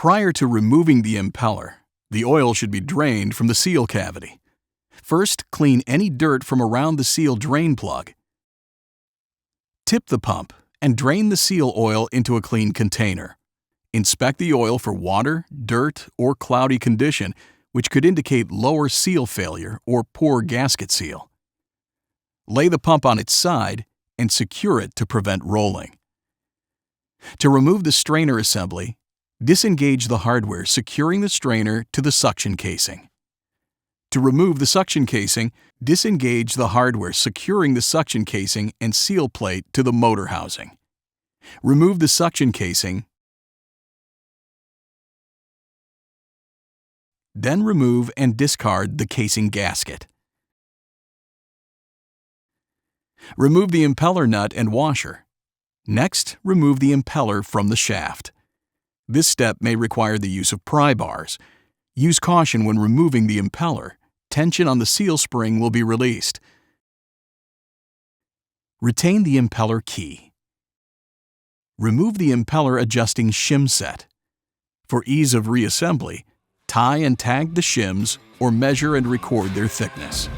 Prior to removing the impeller, the oil should be drained from the seal cavity. First, clean any dirt from around the seal drain plug. Tip the pump and drain the seal oil into a clean container. Inspect the oil for water, dirt, or cloudy condition, which could indicate lower seal failure or poor gasket seal. Lay the pump on its side and secure it to prevent rolling. To remove the strainer assembly, disengage the hardware securing the strainer to the suction casing. To remove the suction casing, disengage the hardware securing the suction casing and seal plate to the motor housing. Remove the suction casing, then remove and discard the casing gasket. Remove the impeller nut and washer. Next, remove the impeller from the shaft. This step may require the use of pry bars. Use caution when removing the impeller. Tension on the seal spring will be released. Retain the impeller key. Remove the impeller adjusting shim set. For ease of reassembly, tie and tag the shims or measure and record their thickness.